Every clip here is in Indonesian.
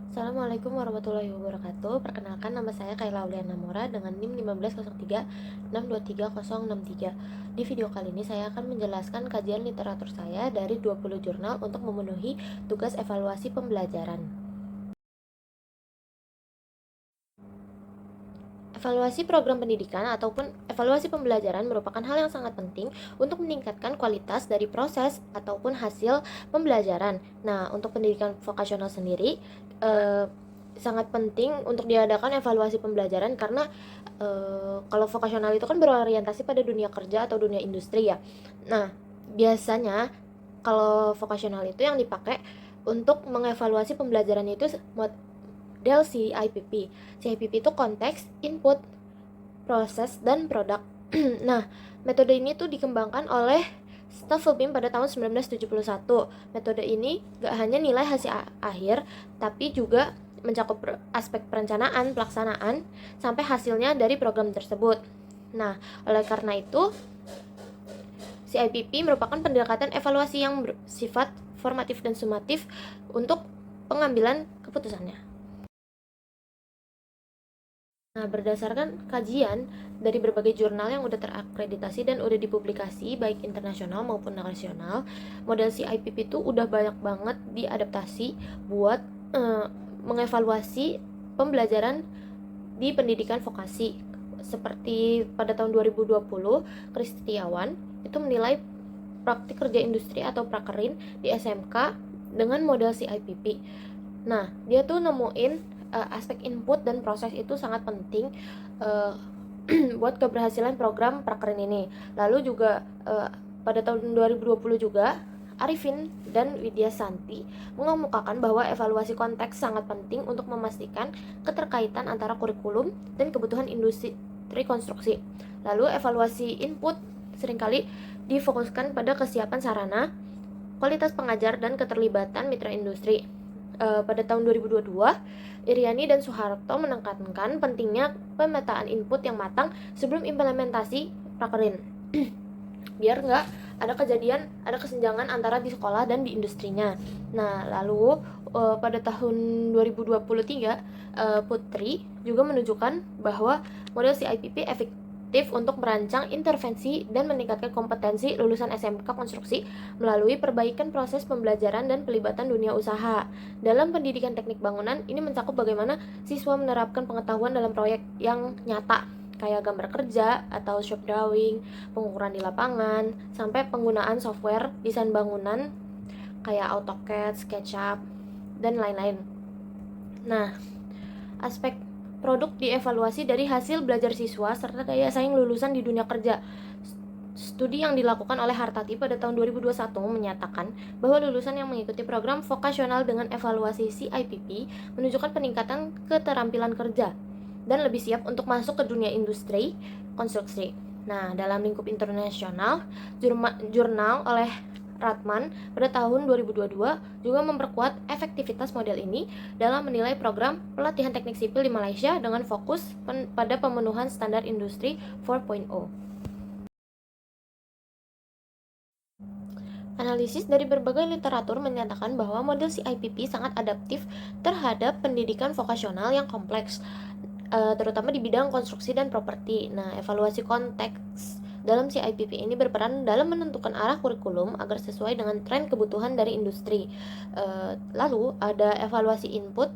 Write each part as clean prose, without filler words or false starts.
Assalamualaikum warahmatullahi wabarakatuh. Perkenalkan, nama saya Kayla Auliana Mora dengan NIM 1503623063. Di video kali ini saya akan menjelaskan kajian literatur saya dari 20 jurnal untuk memenuhi tugas evaluasi pembelajaran. Evaluasi program pendidikan ataupun evaluasi pembelajaran merupakan hal yang sangat penting untuk meningkatkan kualitas dari proses ataupun hasil pembelajaran. Nah, untuk pendidikan vokasional sendiri, sangat penting untuk diadakan evaluasi pembelajaran karena kalau vokasional itu kan berorientasi pada dunia kerja atau dunia industri ya. Nah, biasanya kalau vokasional itu yang dipakai untuk mengevaluasi pembelajaran itu model CIPP. CIPP itu konteks, input, proses, dan produk. Nah, metode ini tuh dikembangkan oleh Staffelbeam pada tahun 1971. Metode ini gak hanya nilai hasil akhir, tapi juga mencakup aspek perencanaan, pelaksanaan, sampai hasilnya dari program tersebut. Nah, oleh karena itu, CIPP merupakan pendekatan evaluasi yang bersifat formatif dan sumatif untuk pengambilan keputusannya. Nah, berdasarkan kajian dari berbagai jurnal yang udah terakreditasi dan udah dipublikasi baik internasional maupun nasional, model CIPP itu udah banyak banget diadaptasi buat mengevaluasi pembelajaran di pendidikan vokasi. Seperti pada tahun 2020, Kristiawan itu menilai praktik kerja industri atau prakerin di SMK dengan model CIPP. Nah, dia tuh nemuin aspek input dan proses itu sangat penting uh, buat keberhasilan program prakerin ini. Lalu juga pada tahun 2020 juga Arifin dan Widya Santi mengemukakan bahwa evaluasi konteks sangat penting untuk memastikan keterkaitan antara kurikulum dan kebutuhan industri konstruksi. Lalu evaluasi input seringkali difokuskan pada kesiapan sarana, kualitas pengajar, dan keterlibatan mitra industri. Pada tahun 2022, Iriani dan Soeharto menekankan pentingnya pemetaan input yang matang sebelum implementasi prakerin. Biar nggak ada kesenjangan antara di sekolah dan di industrinya. Nah, lalu pada tahun 2023, Putri juga menunjukkan bahwa model CIPP efektif untuk merancang intervensi dan meningkatkan kompetensi lulusan SMK konstruksi melalui perbaikan proses pembelajaran dan pelibatan dunia usaha. Dalam pendidikan teknik bangunan, ini mencakup bagaimana siswa menerapkan pengetahuan dalam proyek yang nyata, kayak gambar kerja atau shop drawing, pengukuran di lapangan, sampai penggunaan software desain bangunan kayak AutoCAD, SketchUp, dan lain-lain. Nah, aspek produk dievaluasi dari hasil belajar siswa serta daya saing lulusan di dunia kerja. Studi yang dilakukan oleh Hartati pada tahun 2021 menyatakan bahwa lulusan yang mengikuti program vokasional dengan evaluasi CIPP menunjukkan peningkatan keterampilan kerja dan lebih siap untuk masuk ke dunia industri konstruksi. Nah, dalam lingkup internasional, jurnal oleh Ratman pada tahun 2022 juga memperkuat efektivitas model ini dalam menilai program pelatihan teknik sipil di Malaysia dengan fokus pada pemenuhan standar industri 4.0. Analisis dari berbagai literatur menyatakan bahwa model CIPP sangat adaptif terhadap pendidikan vokasional yang kompleks, terutama di bidang konstruksi dan properti. Nah, evaluasi konteks dalam CIPP ini berperan dalam menentukan arah kurikulum agar sesuai dengan tren kebutuhan dari industri. Lalu ada evaluasi input,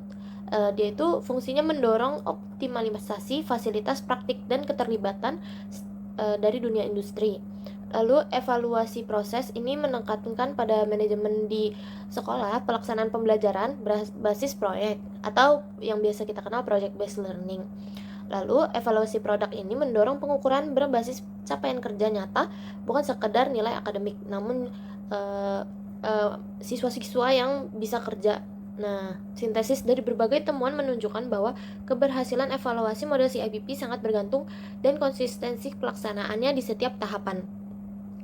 dia itu fungsinya mendorong optimalisasi fasilitas praktik dan keterlibatan dari dunia industri. Lalu evaluasi proses ini menekankan pada manajemen di sekolah, pelaksanaan pembelajaran basis proyek atau yang biasa kita kenal project based learning. Lalu evaluasi produk ini mendorong pengukuran berbasis capaian kerja nyata, bukan sekedar nilai akademik, namun siswa-siswa yang bisa kerja. Nah, sintesis dari berbagai temuan menunjukkan bahwa keberhasilan evaluasi model CIPP sangat bergantung dan konsistensi pelaksanaannya di setiap tahapan.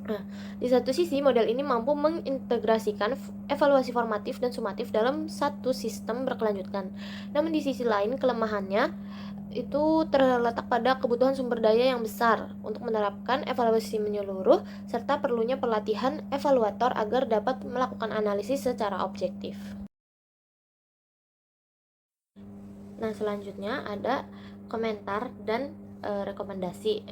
Nah, di satu sisi model ini mampu mengintegrasikan evaluasi formatif dan sumatif dalam satu sistem berkelanjutan. Namun di sisi lain kelemahannya itu terletak pada kebutuhan sumber daya yang besar untuk menerapkan evaluasi menyeluruh serta perlunya pelatihan evaluator agar dapat melakukan analisis secara objektif. Nah, selanjutnya ada komentar dan rekomendasi.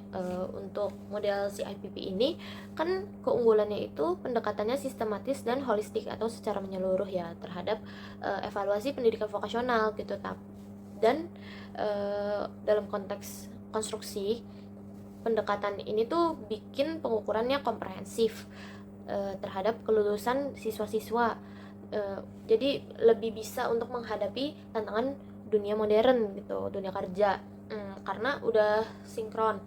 Untuk model CIPP ini kan keunggulannya itu pendekatannya sistematis dan holistik atau secara menyeluruh ya terhadap evaluasi pendidikan vokasional gitu. Dan dalam konteks konstruksi, pendekatan ini tuh bikin pengukurannya komprehensif terhadap kelulusan siswa-siswa. Jadi lebih bisa untuk menghadapi tantangan dunia modern gitu, dunia kerja. Karena udah sinkron.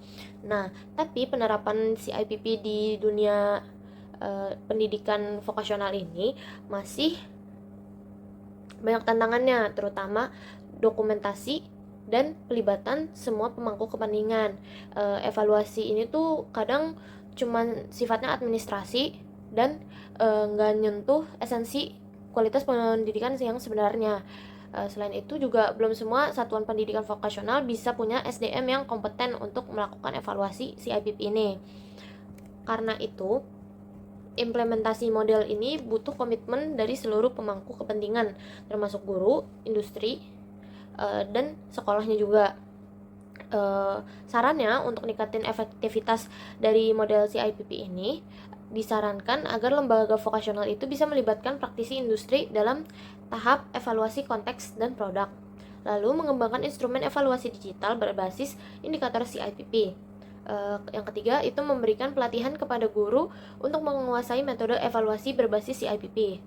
Nah, tapi penerapan CIPP di dunia pendidikan vokasional ini masih banyak tantangannya, terutama dokumentasi dan pelibatan semua pemangku kepentingan. Evaluasi ini tuh kadang cuman sifatnya administrasi dan nggak nyentuh esensi kualitas pendidikan yang sebenarnya. Selain itu juga belum semua satuan pendidikan vokasional bisa punya SDM yang kompeten untuk melakukan evaluasi CIPP ini. Karena itu, implementasi model ini butuh komitmen dari seluruh pemangku kepentingan, termasuk guru, industri, dan sekolahnya juga. Sarannya untuk ningkatin efektivitas dari model CIPP ini, disarankan agar lembaga vokasional itu bisa melibatkan praktisi industri dalam tahap evaluasi konteks dan produk, lalu mengembangkan instrumen evaluasi digital berbasis indikator CIPP. Yang ketiga itu memberikan pelatihan kepada guru untuk menguasai metode evaluasi berbasis CIPP.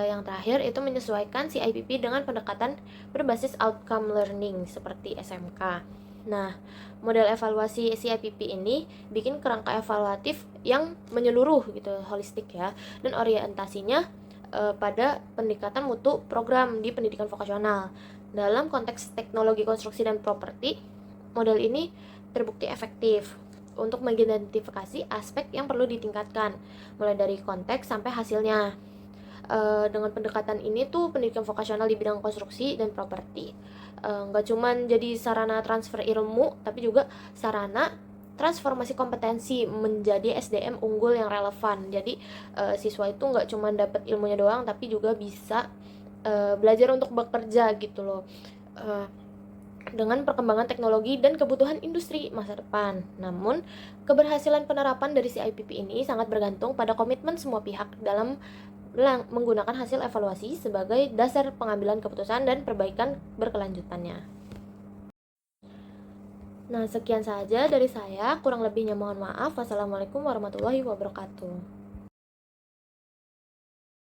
Yang terakhir itu menyesuaikan CIPP dengan pendekatan berbasis outcome learning seperti SMK. Nah, model evaluasi CIPP ini bikin kerangka evaluatif yang menyeluruh gitu, holistik ya, dan orientasinya pada pendekatan mutu program di pendidikan vokasional. Dalam konteks teknologi konstruksi dan properti, model ini terbukti efektif untuk mengidentifikasi aspek yang perlu ditingkatkan, mulai dari konteks sampai hasilnya. Dengan pendekatan ini tuh pendidikan vokasional di bidang konstruksi dan properti nggak cuman jadi sarana transfer ilmu, tapi juga sarana transformasi kompetensi menjadi SDM unggul yang relevan. Jadi siswa itu nggak cuma dapat ilmunya doang, tapi juga bisa belajar untuk bekerja gitu loh. Dengan perkembangan teknologi dan kebutuhan industri masa depan. Namun, keberhasilan penerapan dari CIPP ini sangat bergantung pada komitmen semua pihak dalam menggunakan hasil evaluasi sebagai dasar pengambilan keputusan dan perbaikan berkelanjutannya. Nah, sekian saja dari saya. Kurang lebihnya mohon maaf. Wassalamualaikum warahmatullahi wabarakatuh.